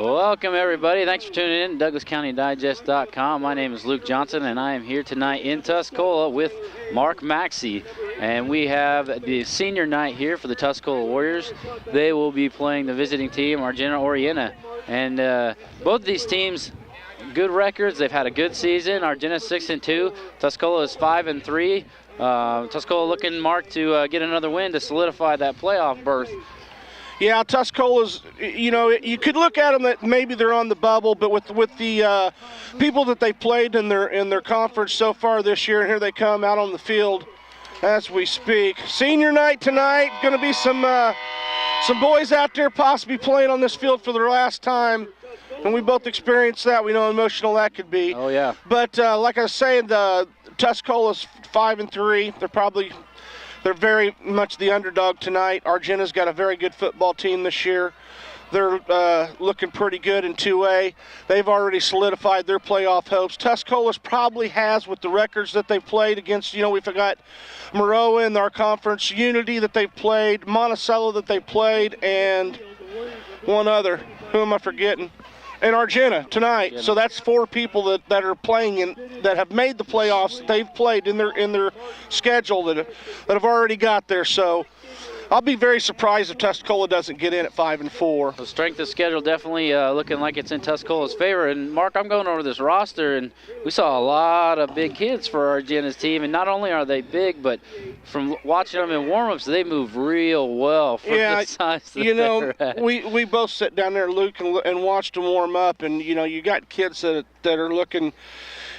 Welcome, everybody. Thanks for tuning in to DouglasCountyDigest.com. My name is Luke Johnson, and I am here tonight in Tuscola with Mark Maxey. And we have the senior night here for the Tuscola Warriors. They will be playing the visiting team, Argenta-Oriena. And both of these teams, good records. They've had a good season. Argenta 6-2. Tuscola is 5-3. Tuscola looking, Mark, to get another win to solidify that playoff berth. Yeah, Tuscola's, you could look at them that maybe they're on the bubble, but with the people that they played in their conference so far this year, and here they come out on the field as we speak. Senior night tonight, going to be some boys out there possibly playing on this field for their last time, and we both experienced that. We know how emotional that could be. Oh, yeah. But like I was saying, Tuscola's 5-3. They're very much the underdog tonight. Argenta's got a very good football team this year. They're looking pretty good in 2A. They've already solidified their playoff hopes. Tuscola's probably has, with the records that they've played against, we've got Maroa in our conference, Unity that they've played, Monticello that they played, and one other. Who am I forgetting? And Argenta tonight. So that's 4 people that are playing that have made the playoffs. That they've played in their schedule that have already got there. So I'll be very surprised if Tuscola doesn't get in at 5-4. The strength of schedule definitely looking like it's in Tuscola's favor. And Mark, I'm going over this roster, and we saw a lot of big kids for Argenta's team. And not only are they big, but from watching them in warm-ups, they move real well for the size that they're at. we both sat down there, Luke, and watched them warm up. And you got kids that are looking,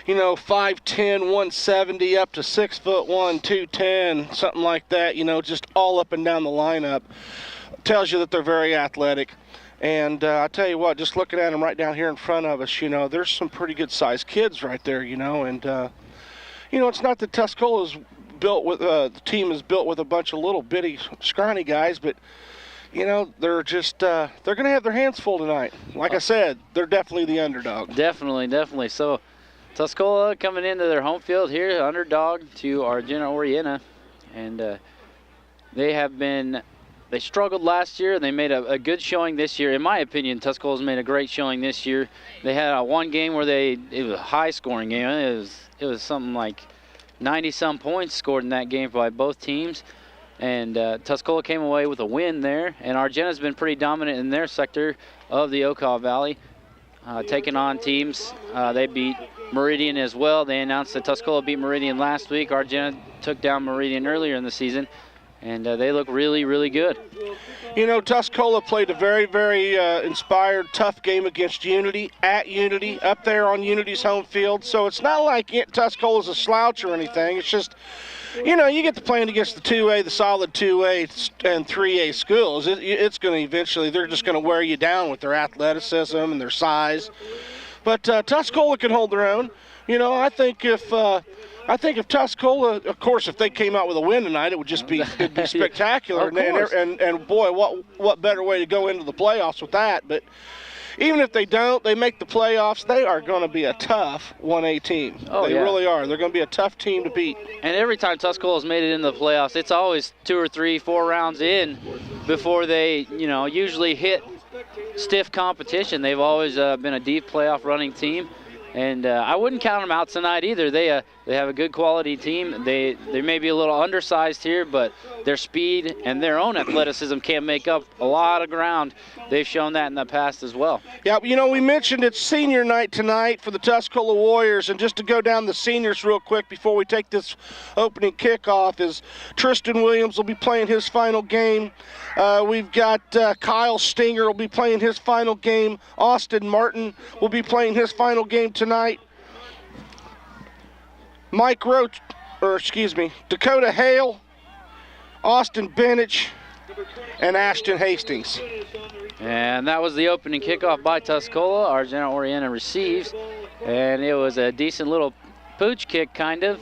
5'10", 170, up to 6'1", 210, something like that, just all up and down the lineup. Tells you that they're very athletic. And I tell you what, just looking at them right down here in front of us, there's some pretty good-sized kids right there, and, it's not that Tuscola's built with, the team is built with a bunch of little bitty, scrawny guys, but, they're just, they're going to have their hands full tonight. Like I said, they're definitely the underdog. Definitely. So Tuscola coming into their home field here, underdog to Argenta-Oriena, and they struggled last year. They made a good showing this year. In my opinion, Tuscola's made a great showing this year. They had one game where it was a high-scoring game. It was something like 90-some points scored in that game by both teams, and Tuscola came away with a win there. And Argenta's been pretty dominant in their sector of the Okaw Valley, taking on teams. They beat Meridian as well. They announced that Tuscola beat Meridian last week. Argenta took down Meridian earlier in the season, and they look really, really good. Tuscola played a very, very inspired, tough game against Unity, at Unity, up there on Unity's home field. So it's not like Tuscola's a slouch or anything. It's just, you get to playing against the 2A, the solid 2A and 3A schools. It's going to eventually, they're just going to wear you down with their athleticism and their size. But Tuscola can hold their own. I think if Tuscola, of course, if they came out with a win tonight, it would just be spectacular. and boy, what better way to go into the playoffs with that? But even if they don't, they make the playoffs, they are going to be a tough 1A team. They really are. They're going to be a tough team to beat. And every time Tuscola's made it into the playoffs, it's always 2 or 3, 4 rounds in before they, usually hit stiff competition. They've always been a deep playoff running team, and I wouldn't count them out tonight either. They have a good quality team. They may be a little undersized here, but their speed and their own athleticism can make up a lot of ground. They've shown that in the past as well. Yeah, we mentioned it's senior night tonight for the Tuscola Warriors, and just to go down the seniors real quick before we take this opening kickoff is Tristan Williams will be playing his final game. We've got Kyle Stinger will be playing his final game. Austin Martin will be playing his final game tonight. Dakota Hale, Austin Benich, and Ashton Hastings. And that was the opening kickoff by Tuscola. Argenta-Oriena receives, and it was a decent little pooch kick, kind of.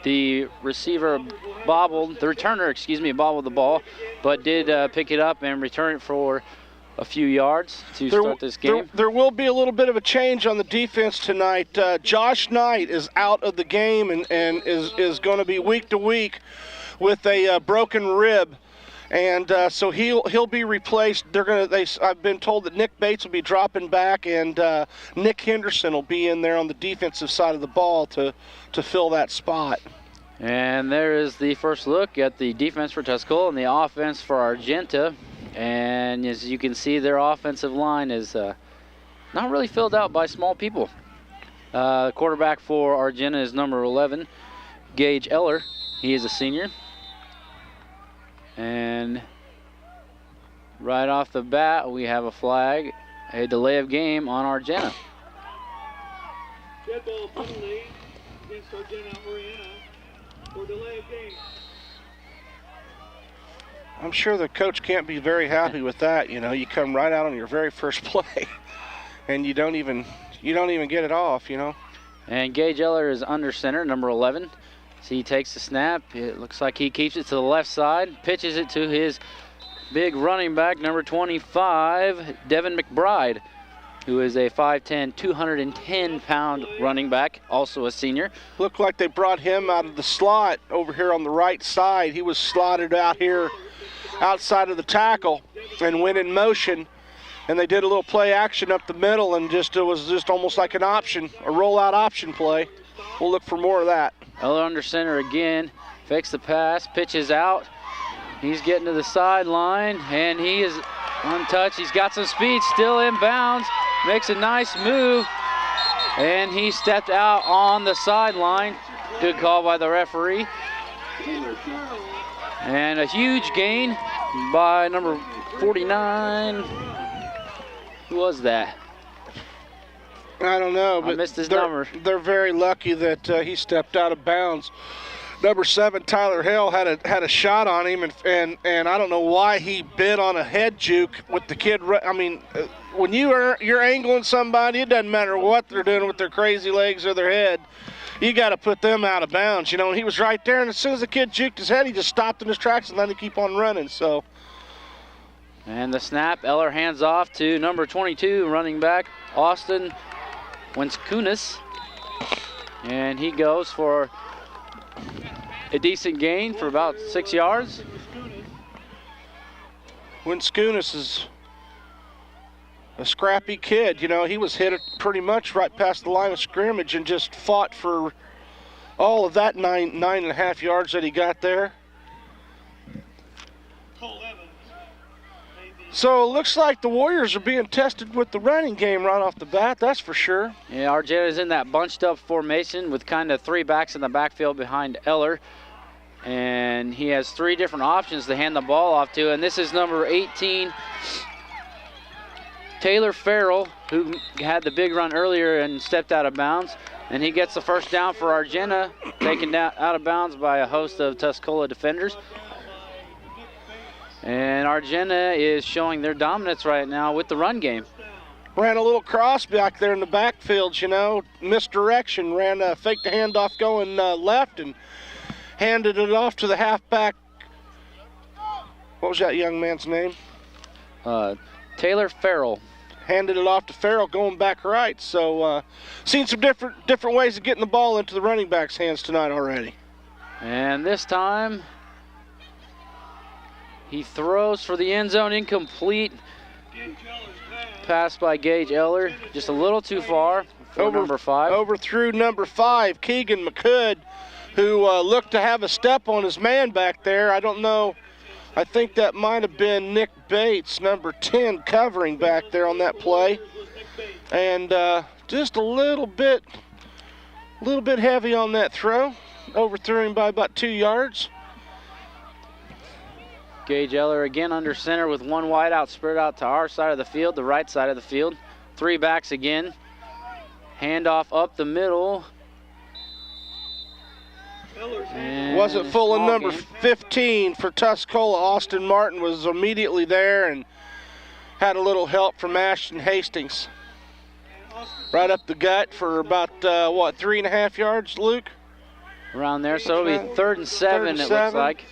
The returner, bobbled the ball, but did pick it up and return it for a few yards to start this game. There will be a little bit of a change on the defense tonight. Josh Knight is out of the game and is going to be week to week with a broken rib. And so he'll be replaced. I've been told that Nick Bates will be dropping back, and Nick Henderson will be in there on the defensive side of the ball to fill that spot. And there is the first look at the defense for Tuscola and the offense for Argenta. And as you can see, their offensive line is not really filled out by small people. Quarterback for Argenta is number 11, Gage Eller. He is a senior. And right off the bat, we have a flag, a delay of game on Argenta. Dead ball penalty against Argenta for delay of game. I'm sure the coach can't be very happy with that. You know, you come right out on your very first play, and you don't even get it off. You know. And Gage Eller is under center, number 11. So he takes the snap. It looks like he keeps it to the left side, pitches it to his big running back, number 25, Devin McBride, who is a 5'10", 210-pound running back, also a senior. Looked like they brought him out of the slot over here on the right side. He was slotted out here outside of the tackle and went in motion. And they did a little play action up the middle, and it was just almost like an option, a rollout option play. We'll look for more of that. Eller under center again, fakes the pass, pitches out. He's getting to the sideline, and he is untouched. He's got some speed, still in bounds, makes a nice move, and he stepped out on the sideline. Good call by the referee. And a huge gain by number 49. Who was that? I don't know, but I missed his number. They're very lucky that he stepped out of bounds. Number 7, Tyler Hale, had a shot on him, and I don't know why he bit on a head juke with the kid. I mean, when you're angling somebody, it doesn't matter what they're doing with their crazy legs or their head. You got to put them out of bounds, you know. And he was right there, and as soon as the kid juked his head, he just stopped in his tracks and let him keep on running. So. And the snap, Eller hands off to number 22, running back Austin Winskunis, and he goes for a decent gain for about 6 yards. Winskunis is a scrappy kid. You know, he was hit pretty much right past the line of scrimmage and just fought for all of that nine and a half yards that he got there. So it looks like the Warriors are being tested with the running game right off the bat, that's for sure. Yeah, Argenta is in that bunched up formation with kind of 3 backs in the backfield behind Eller. And he has 3 different options to hand the ball off to. And this is number 18, Taylor Farrell, who had the big run earlier and stepped out of bounds. And he gets the first down for Argenta, taken down out of bounds by a host of Tuscola defenders. And Argenta is showing their dominance right now with the run game. Ran a little cross back there in the backfield, you know, misdirection, faked the handoff going left and handed it off to the halfback. What was that young man's name? Taylor Farrell. Handed it off to Farrell going back right. So seen some different ways of getting the ball into the running back's hands tonight already. And this time, he throws for the end zone, incomplete. Pass by Gage Eller, just a little too far for number 5. Overthrew number 5, Keegan McCood, who looked to have a step on his man back there. I don't know. I think that might have been Nick Bates, number 10, covering back there on that play. And just a little bit heavy on that throw. Overthrew him by about 2 yards. Gage Eller again under center with 1 wide out, spread out to our side of the field, the right side of the field. 3 backs again. Handoff up the middle. Wasn't full of number 15 for Tuscola. Austin Martin was immediately there and had a little help from Ashton Hastings. Right up the gut for about, 3.5 yards, Luke? Around there, so it'll be 3rd and 7, it looks like.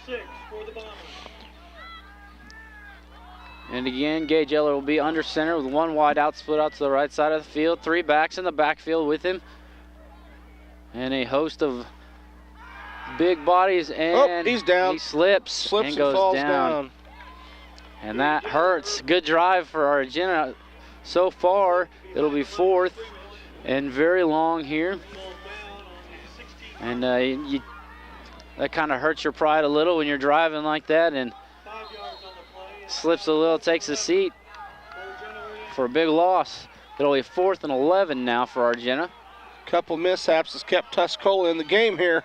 And again, Gage Eller will be under center with 1 wide out, split out to the right side of the field. 3 backs in the backfield with him. And a host of big bodies, and he's down. He slips and goes falls down. And that hurts. Good drive for Argenta so far. It'll be 4th and very long here. And that kind of hurts your pride a little when you're driving like that, and slips a little, takes a seat for a big loss. It'll be 4th and 11 now for Argenta. Couple mishaps has kept Tuscola in the game here.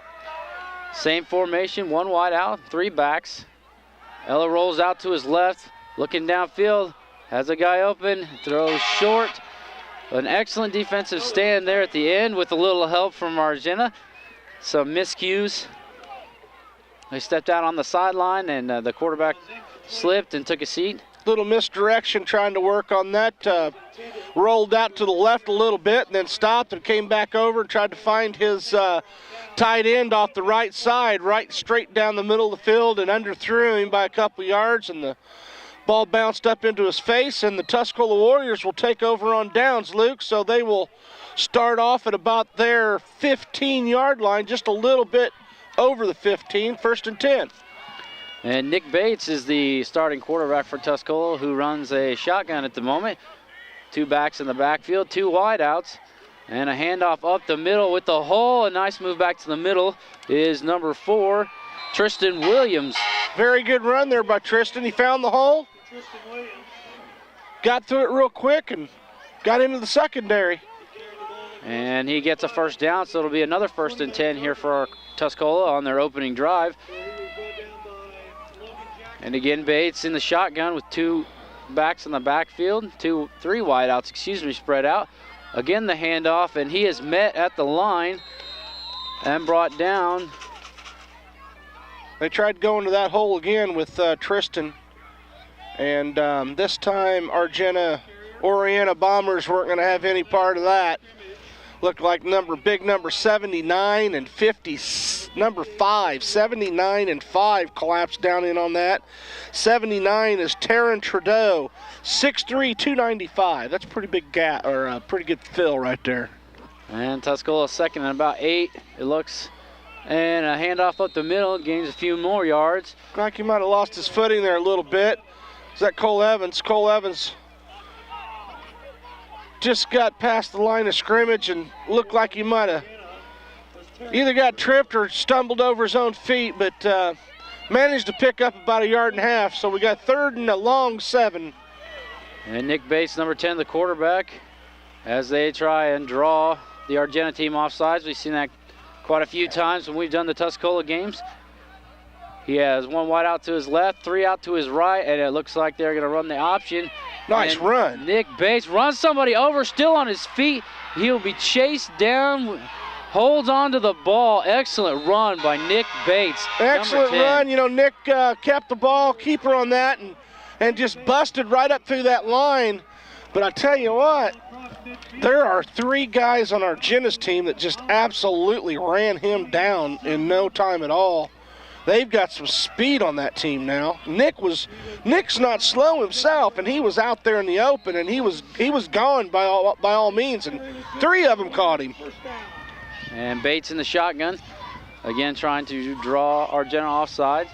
Same formation, 1 wide out, 3 backs. Ella rolls out to his left, looking downfield, has a guy open, throws short. An excellent defensive stand there at the end with a little help from Argenta. Some miscues. They stepped out on the sideline, and the quarterback slipped and took a seat. Little misdirection trying to work on that. Rolled out to the left a little bit and then stopped and came back over and tried to find his tight end off the right side, right straight down the middle of the field, and underthrew him by a couple yards, and the ball bounced up into his face, and the Tuscola Warriors will take over on downs, Luke, so they will start off at about their 15-yard line, just a little bit over the 15, 1st and 10. And Nick Bates is the starting quarterback for Tuscola, who runs a shotgun at the moment. 2 backs in the backfield, 2 wideouts, and a handoff up the middle with the hole. A nice move back to the middle is number 4, Tristan Williams. Very good run there by Tristan. He found the hole, got through it real quick, and got into the secondary. And he gets a 1st down, so it'll be another 1st and 10 here for Tuscola on their opening drive. And again, Bates in the shotgun with 2 backs in the backfield, 3 wideouts, spread out. Again, the handoff, and he is met at the line and brought down. They tried going to that hole again with Tristan, and this time Orienta Bombers weren't going to have any part of that. Looked like big number 79 and 50, number 5, 79 and 5 collapsed down in on that. 79 is Taryn Trudeau, 6'3", 295. That's a pretty big gap, or a pretty good fill right there. And Tuscola 2nd and about 8, it looks. And a handoff up the middle, gains a few more yards. Looked like he might have lost his footing there a little bit. Is that Cole Evans? Cole Evans just got past the line of scrimmage and looked like he might have either got tripped or stumbled over his own feet, but managed to pick up about 1.5 yards. So we got 3rd and a long 7. And Nick Bates, number 10, the quarterback, as they try and draw the Argenta team off sides. We've seen that quite a few times when we've done the Tuscola games. He has 1 wide out to his left, 3 out to his right, and it looks like they're going to run the option. Nice run. Nick Bates runs somebody over, still on his feet. He'll be chased down, holds on to the ball. Excellent run by Nick Bates. Excellent run. You know, Nick kept the ball, keeper on that, and just busted right up through that line. But I tell you what, there are 3 guys on Argenta's team that just absolutely ran him down in no time at all. They've got some speed on that team now. Nick's not slow himself, and he was out there in the open, and he was gone by all means, and 3 of them caught him. And Bates in the shotgun, again trying to draw Argenta offside.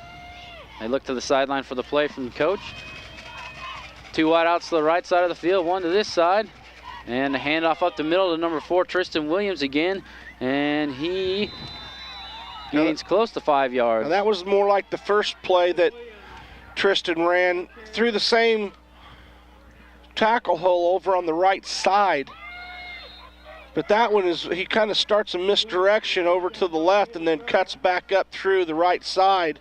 They look to the sideline for the play from the coach. 2 wideouts to the right side of the field, 1 to this side, and a handoff up the middle to number 4, Tristan Williams again, and he gains close to 5 yards. Now that was more like the first play that Tristan ran through the same tackle hole over on the right side. But that one he kind of starts a misdirection over to the left and then cuts back up through the right side.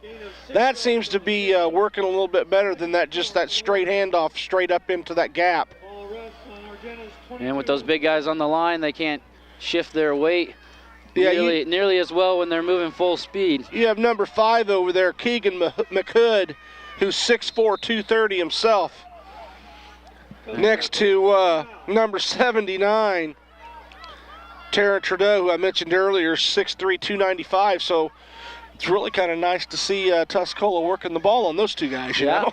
That seems to be working a little bit better than that straight handoff straight up into that gap. And with those big guys on the line, they can't shift their weight nearly as well when they're moving full speed. You have number 5 over there, Keegan McHood, who's 6'4", 230 himself. Next to number 79, Taryn Trudeau, who I mentioned earlier, 6'3", 295. So it's really kind of nice to see Tuscola working the ball on those 2 guys, you know?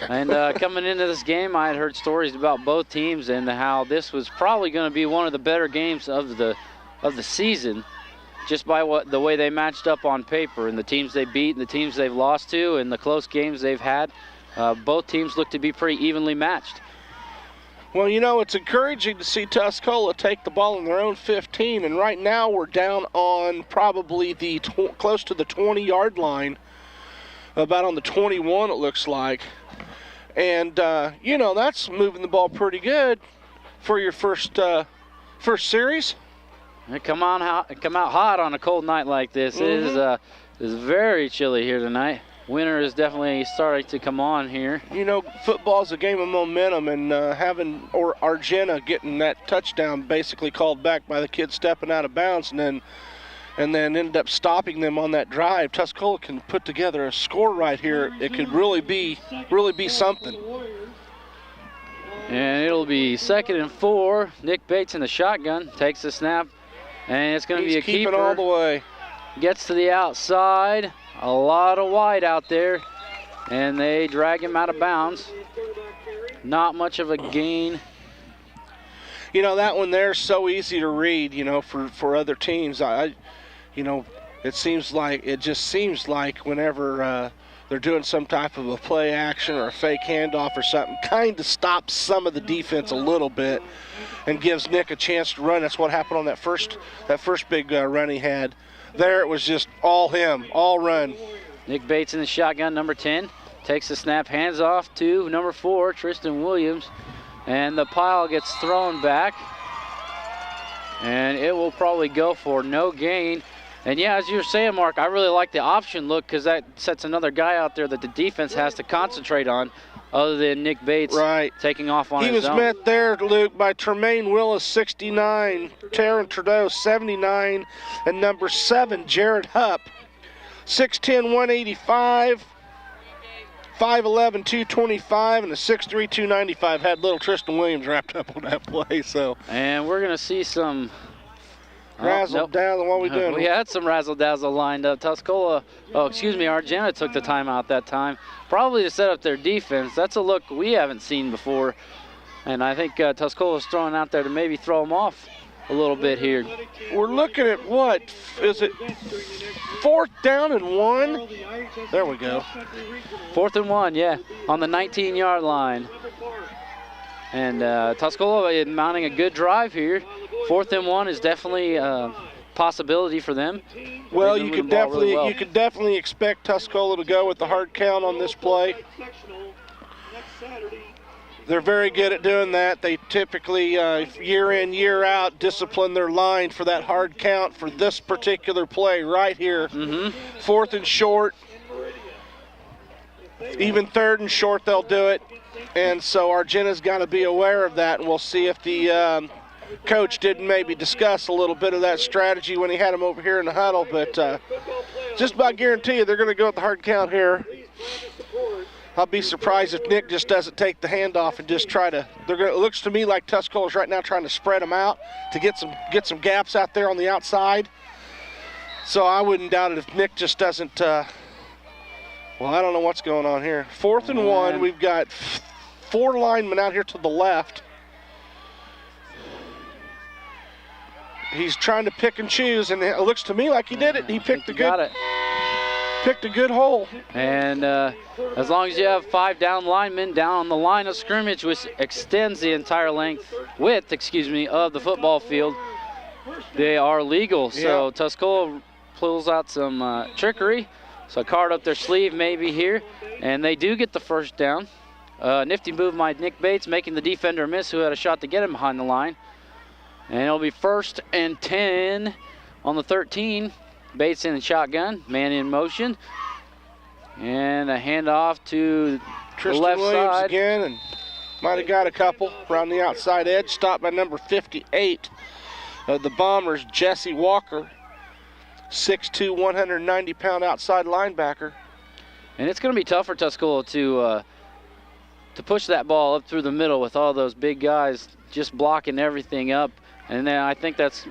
And coming into this game, I had heard stories about both teams and how this was probably going to be one of the better games of the season, just by the way they matched up on paper and the teams they beat and the teams they've lost to and the close games they've had. Both teams look to be pretty evenly matched. Well, you know, it's encouraging to see Tuscola take the ball in their own 15, and right now we're down on probably the close to the 20-yard line, about on the 21 it looks like. And, you know, that's moving the ball pretty good for your first series. They come out hot on a cold night like this. It is very chilly here tonight. Winter is definitely starting to come on here. You know, football is a game of momentum, and having Argenta getting that touchdown basically called back by the kid stepping out of bounds, and then ended up stopping them on that drive. Tuscola can put together a score right here. It could really be something. And it'll be 2nd and 4. Nick Bates in the shotgun takes the snap, and it's going to be a keeper. All the way. Gets to the outside. A lot of wide out there, and they drag him out of bounds. Not much of a gain. You know, that one there's so easy to read, you know, for other teams. You know, it just seems like whenever they're doing some type of a play action or a fake handoff or something, kind of stops some of the defense a little bit and gives Nick a chance to run. That's what happened on that first big run he had. There it was just all him, all run. Nick Bates in the shotgun, number 10. Takes the snap, hands off to number 4, Tristan Williams. And the pile gets thrown back. And it will probably go for no gain. And yeah, as you were saying, Mark, I really like the option look because that sets another guy out there that the defense has to concentrate on other than Nick Bates taking off on his own. He was met there, Luke, by Tremaine Willis, 69, Taryn Trudeau, 79, and number 7, Jared Hupp, 6'10", 185, 5'11", 225, and a 6'3", 295. Had little Tristan Williams wrapped up on that play. So. And we're going to see some razzle-dazzle. What are we doing? We had some razzle-dazzle lined up. Argenta took the timeout that time, probably to set up their defense. That's a look we haven't seen before, and I think Tuscola's throwing out there to maybe throw them off a little bit here. We're looking at what is it? 4th down and 1. There we go. 4th and 1, yeah, on the 19-yard line. And Tuscola mounting a good drive here. 4th and 1 is definitely a possibility for them. Well, you could definitely expect Tuscola to go with the hard count on this play. They're very good at doing that. They typically, year in, year out, discipline their line for that hard count for this particular play right here. 4th and short. Even 3rd and short, they'll do it. And so Argenta's got to be aware of that, and we'll see if the coach didn't maybe discuss a little bit of that strategy when he had him over here in the huddle, but just about guarantee you they're going to go with the hard count here. I'll be surprised if Nick just doesn't take the handoff and just try to. It looks to me like Tuscola's right now trying to spread them out to get some gaps out there on the outside. So I wouldn't doubt it if Nick just doesn't. Well, I don't know what's going on here. 4th and 1. We've got 4 linemen out here to the left. He's trying to pick and choose, and it looks to me like he did it. He picked a good hole. And as long as you have 5 down linemen down on the line of scrimmage, which extends the entire width of the football field, they are legal. So Tuscola pulls out some trickery, so a card up their sleeve maybe here, and they do get the first down. Nifty move by Nick Bates, making the defender miss who had a shot to get him behind the line. And it'll be 1st and 10 on the 13. Bates in the shotgun, man in motion. And a handoff to Tristan the left Williams side. Again, and might have got a couple around the outside edge. Stopped by number 58 of the Bombers, Jesse Walker. 6'2", 190-pound outside linebacker. And it's going to be tough for Tuscola to push that ball up through the middle with all those big guys just blocking everything up. And then I think that's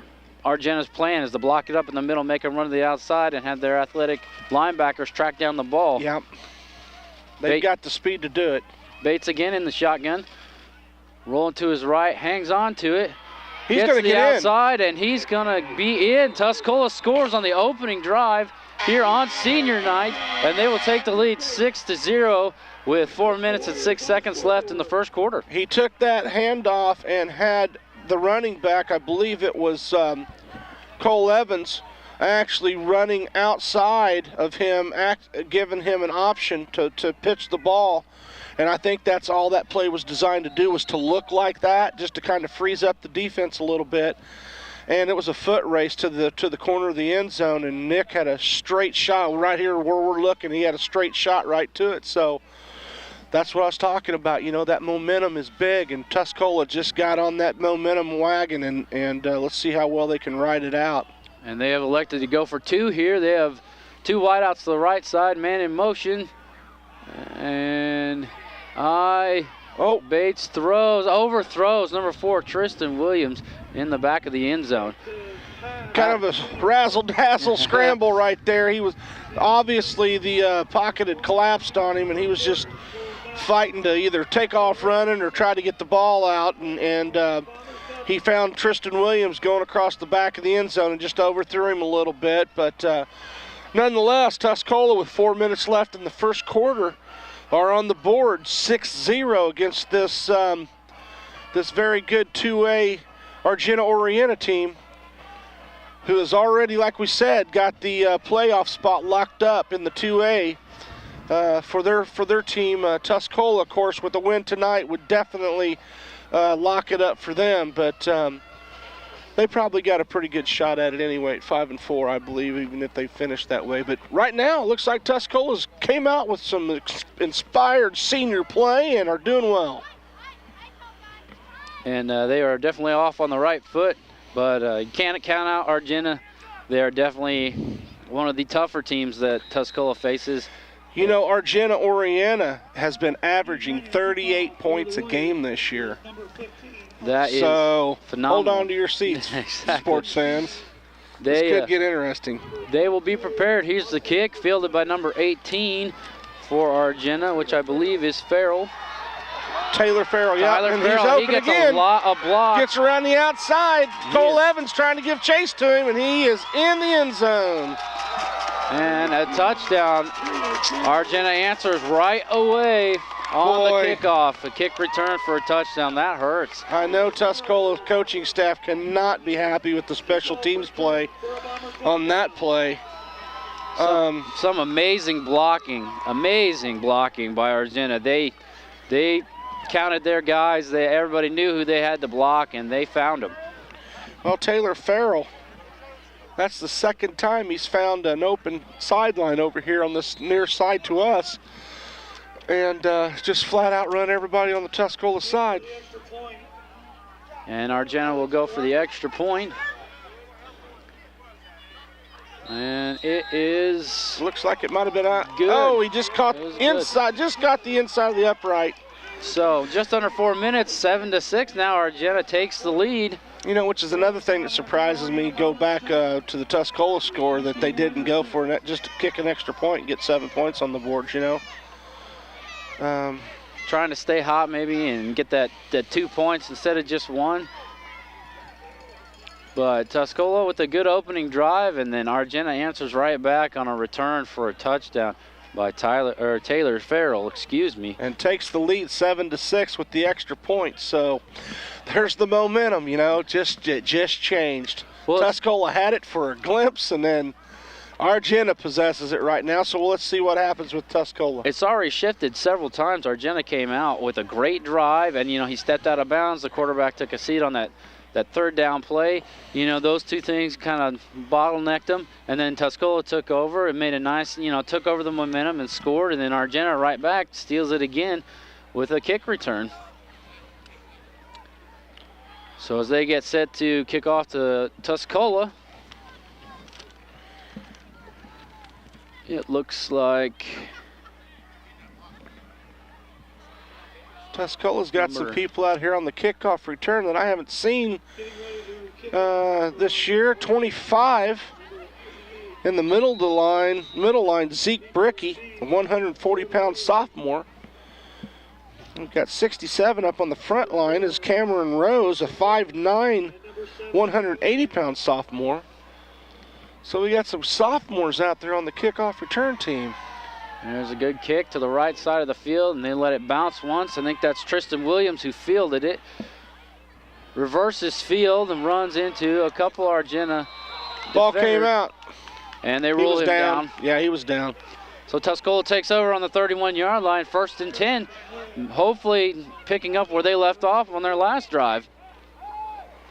Argenta's plan, is to block it up in the middle, make them run to the outside, and have their athletic linebackers track down the ball. Yep. They've got the speed to do it. Bates again in the shotgun. Rolling to his right, hangs on to it. He's gets going to to the get outside, and he's going to be in. Tuscola scores on the opening drive here on senior night, and they will take the lead 6-0 with 4 minutes and 6 seconds left in the first quarter. He took that handoff and had the running back, I believe it was Cole Evans, actually running outside of him, giving him an option to pitch the ball. And I think that's all that play was designed to do, was to look like that, just to kind of freeze up the defense a little bit. And it was a foot race to the corner of the end zone, and Nick had a straight shot right here where we're looking. He had a straight shot right to it. So that's what I was talking about. You know, that momentum is big, and Tuscola just got on that momentum wagon, and let's see how well they can ride it out. And they have elected to go for two here. They have two wideouts to the right side, man in motion. And Bates overthrows number 4, Tristan Williams, in the back of the end zone. Kind of a razzle-dazzle scramble right there. He was, obviously the pocket had collapsed on him, and he was just fighting to either take off running or try to get the ball out, and he found Tristan Williams going across the back of the end zone and just overthrew him a little bit. But nonetheless, Tuscola, with 4 minutes left in the first quarter, are on the board 6-0 against this this very good 2A Argenta Orienta team, who has already, like we said, got the playoff spot locked up in the 2A for their team. Tuscola, of course, with a win tonight would definitely lock it up for them, but they probably got a pretty good shot at it anyway at 5-4, I believe, even if they finish that way. But right now, it looks like Tuscola's came out with some inspired senior play and are doing well. And they are definitely off on the right foot, but you can't count out Argenta. They are definitely one of the tougher teams that Tuscola faces. You know, Argenta Orienta has been averaging 38 points a game this year. That is phenomenal. Hold on to your seats, exactly. Sports fans. This could get interesting. They will be prepared. Here's the kick, fielded by number 18 for Argenta, which I believe is Farrell. Taylor Farrell, yeah. Tyler and Farrell, he's open he gets again. a block. Gets around the outside. Cole Evans trying to give chase to him, and he is in the end zone. And a touchdown. Argenta answers right away on the kickoff. A kick return for a touchdown. That hurts. I know Tuscola's coaching staff cannot be happy with the special teams play on that play. Some amazing blocking by Argenta. They counted their guys. Everybody knew who they had to block, and they found them. Well, Taylor Farrell, that's the second time he's found an open sideline over here on this near side to us, and just flat out run everybody on the Tuscola side. And Argenta will go for the extra point. And it is... Looks like it might have been out. Good. Oh, he just caught inside, just got the inside of the upright. So just under 4 minutes, 7-6 now. Argenta takes the lead. You know, which is another thing that surprises me. Go back to the Tuscola score, that they didn't go for it, just to kick an extra point and get 7 points on the board, you know. Trying to stay hot maybe and get that 2 points instead of just 1. But Tuscola with a good opening drive, and then Argenta answers right back on a return for a touchdown by Taylor Farrell, excuse me. And takes the lead 7-6 with the extra point. So there's the momentum, you know, it just changed. Well, Tuscola had it for a glimpse, and then Argenta possesses it right now. So let's see what happens with Tuscola. It's already shifted several times. Argenta came out with a great drive, and, you know, he stepped out of bounds. The quarterback took a seat on that third down play. You know, those two things kind of bottlenecked them, and then Tuscola took over and made a nice, you know, took over the momentum and scored, and then Argenta right back steals it again with a kick return. So as they get set to kick off to Tuscola, it looks like Tuscola's got some people out here on the kickoff return that I haven't seen this year. 25 in the middle line, Zeke Bricky, a 140-pound sophomore. We've got 67 up on the front line is Cameron Rose, a 5'9 180-pound sophomore. So we got some sophomores out there on the kickoff return team. There's a good kick to the right side of the field, and they let it bounce once. I think that's Tristan Williams who fielded it. Reverses field and runs into a couple Argenta Ball defenders, came out. and they rule him down. Yeah, he was down. So Tuscola takes over on the 31-yard line, 1st and 10, hopefully picking up where they left off on their last drive.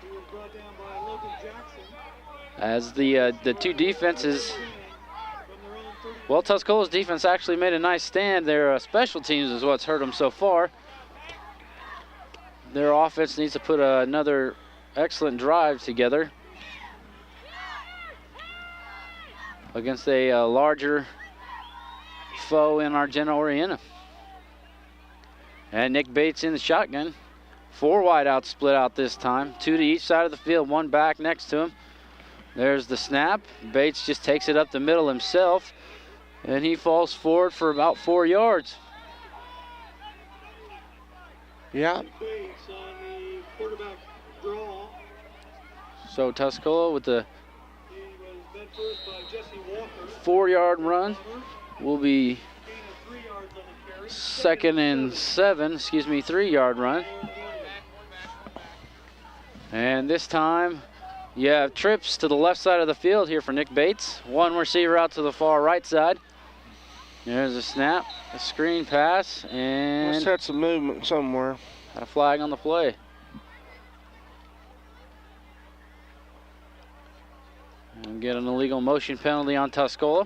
He was brought down by Logan Jackson As the two defenses, from their own 30. well, Tuscola's defense actually made a nice stand. Their special teams is what's hurt them so far. Their offense needs to put another excellent drive together against a larger foe in Argenta Orienta. And Nick Bates in the shotgun. 4 wideouts split out this time. 2 to each side of the field, 1 back next to him. There's the snap. Bates just takes it up the middle himself, and he falls forward for about 4 yards. Yeah. Bates on the quarterback draw. So Tuscola with the He was met first by Jesse Walker. 4-yard run will be Gain of 3 yards on the carry. 2nd and 7, 3-yard run. And this time you have trips to the left side of the field here for Nick Bates. 1 receiver out to the far right side. There's a snap, a screen pass, and Must have some movement somewhere. had a flag on the play. And get an illegal motion penalty on Tuscola.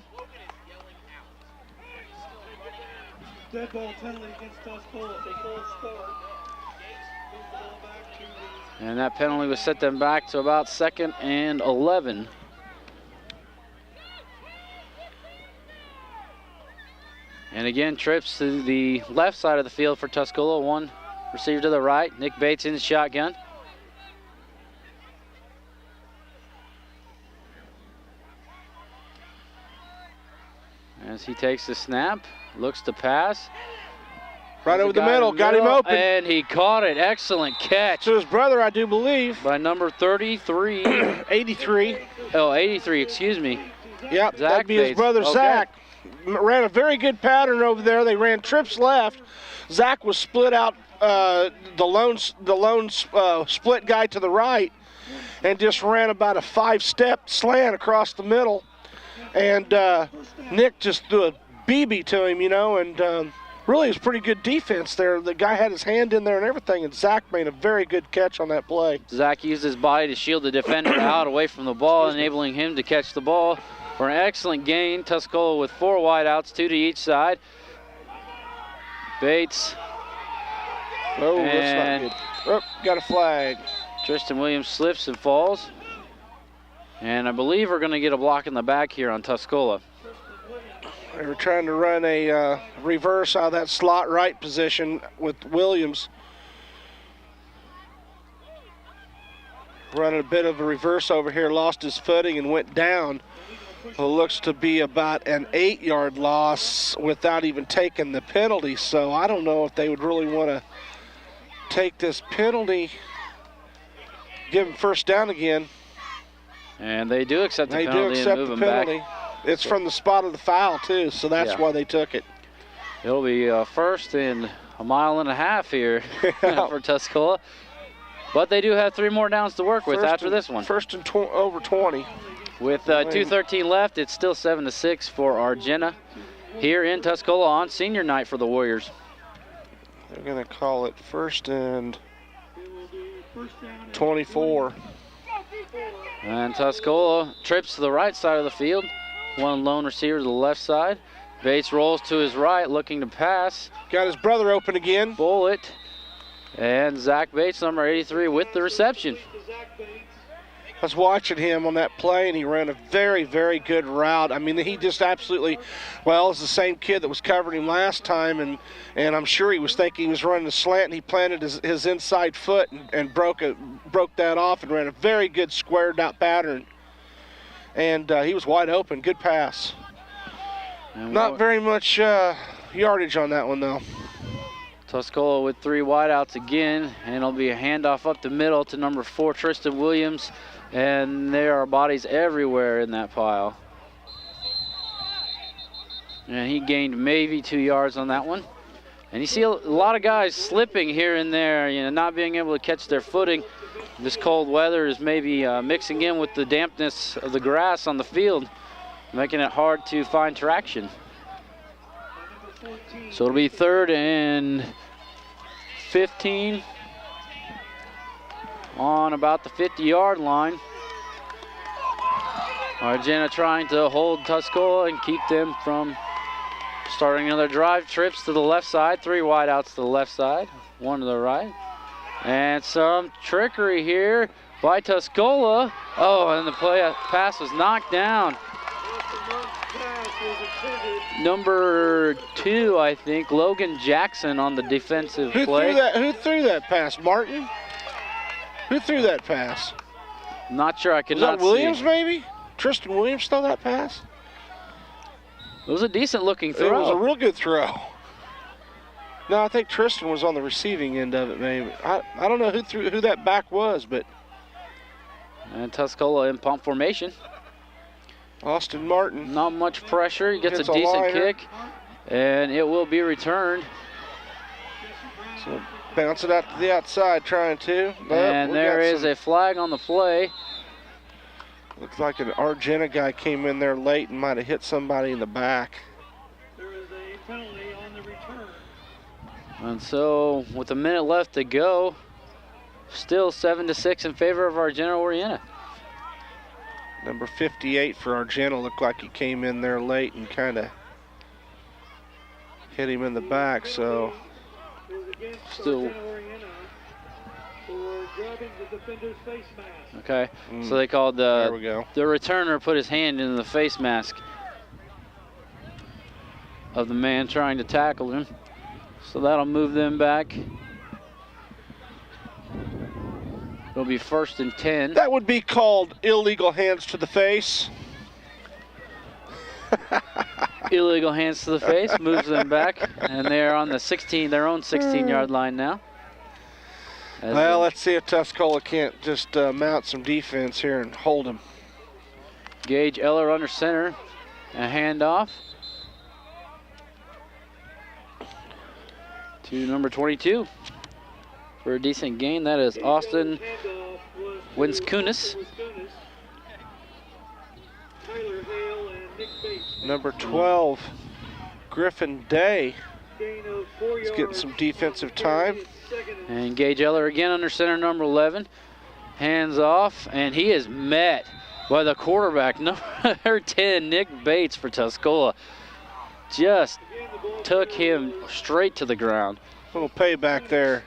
Dead ball penalty against Tuscola. It's a false start. Moves the ball back to the And that penalty will set them back to about 2nd and 11. And again, trips to the left side of the field for Tuscola. 1 receiver to the right. Nick Bates in the shotgun. As he takes the snap, looks to pass. Right There's over a the guy in middle, got him open. And he caught it. Excellent catch To his brother, I do believe. by number 33. 83. Oh, 83, excuse me. Yep, Zach that'd be his Bates. brother, Okay. Zach. Ran a very good pattern over there. They ran trips left. Zach was split out, the lone split guy to the right, and just ran about a 5-step slant across the middle. And Nick just threw a BB to him, you know, and really it was pretty good defense there. The guy had his hand in there and everything, and Zach made a very good catch on that play. Zach used his body to shield the defender out away from the ball, enabling him to catch the ball for an excellent gain. Tuscola with 4 wideouts, 2 to each side. Bates. Oh, And that's not good. Oh, got a flag. Tristan Williams slips and falls. And I believe we're going to get a block in the back here on Tuscola. They were trying to run a reverse out of that slot right position with Williams. Running a bit of a reverse over here, lost his footing and went down. It looks to be about an 8-yard loss without even taking the penalty. So I don't know if they would really want to take this penalty, give him first down again. And they do accept the They do penalty accept and the move him penalty. back. It's from the spot of the foul too, so that's Yeah. why they took it. It'll be 1st and 1.5 miles here for Tuscola. But they do have 3 more downs to work with after this one. First and over 20. With 2:13 left, it's still 7-6 for Argenta here in Tuscola on senior night for the Warriors. They're going to call it first and It will be first down and 24. And Tuscola trips to the right side of the field. 1 lone receiver to the left side. Bates rolls to his right, looking to pass. Got his brother open again. Bullet. And Zach Bates, number 83, with the reception. to Zach Bates. I was watching him on that play, and he ran a very, very good route. I mean, he just absolutely, well, it's the same kid that was covering him last time, and I'm sure he was thinking he was running a slant, and he planted his inside foot and broke that off and ran a very good squared-out pattern. And he was wide open. Good pass. And Not very much yardage on that one, though. Tuscola with 3 wideouts again, and it'll be a handoff up the middle to number 4, Tristan Williams, and there are bodies everywhere in that pile. And he gained maybe 2 yards on that one. And you see a lot of guys slipping here and there, you know, not being able to catch their footing. This cold weather is maybe mixing in with the dampness of the grass on the field, making it hard to find traction. So it'll be 3rd and 15 on about the 50-yard line. Argenta trying to hold Tuscola and keep them from starting another drive. Trips to the left side, 3 wideouts to the left side, 1 to the right. And some trickery here by Tuscola. Oh, and the pass was knocked down. Number 2, I think, Logan Jackson on the defensive play. Who threw that pass? Martin? Who threw that pass? Not sure. I could not see. Was that Williams, maybe? Tristan Williams threw that pass? It was a decent looking throw. It was a real good throw. No, I think Tristan was on the receiving end of it, maybe. I don't know who that back was, but. And Tuscola in pump formation. Austin Martin. Not much pressure. He gets a decent kick, and it will be returned. So bounce it out to the outside, trying to. And there is a flag on the play. Looks like an Argenta guy came in there late and might have hit somebody in the back. There is a penalty on the return. And so, with a minute left to go, still 7-6 in favor of Argenta-Orienta. Number 58 for Argenta looked like he came in there late and kind of hit him in the back, so. Still. For grabbing the defender's face mask. Okay, so they called there we go. The returner put his hand in the face mask of the man trying to tackle him. So that'll move them back. It'll be 1st and 10. That would be called illegal hands to the face. Illegal hands to the face, moves them back, and they're on the their own 16-yard line now. Well, let's see if Tuscola can't just mount some defense here and hold him. Gage Eller under center, a handoff to number 22 for a decent gain. That is Austin Winskunis. Number 12, Griffin Day is getting some defensive time. And Gage Eller again under center, number 11. Hands off, and he is met by the quarterback, number 10, Nick Bates for Tuscola. Just took him straight to the ground. Little payback there.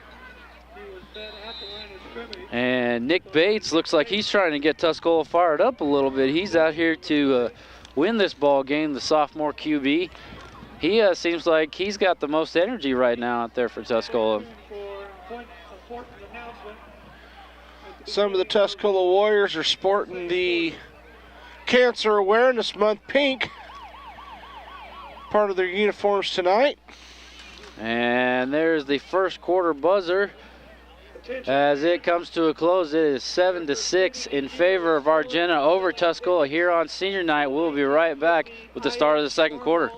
And Nick Bates looks like he's trying to get Tuscola fired up a little bit. He's out here to win this ball game, the sophomore QB. He seems like he's got the most energy right now out there for Tuscola. Some of the Tuscola Warriors are sporting the Cancer Awareness Month pink, part of their uniforms tonight. And there's the first quarter buzzer. As it comes to a close, it is 7-6 in favor of Argenta over Tuscola here on senior night. We'll be right back with the start of the second quarter.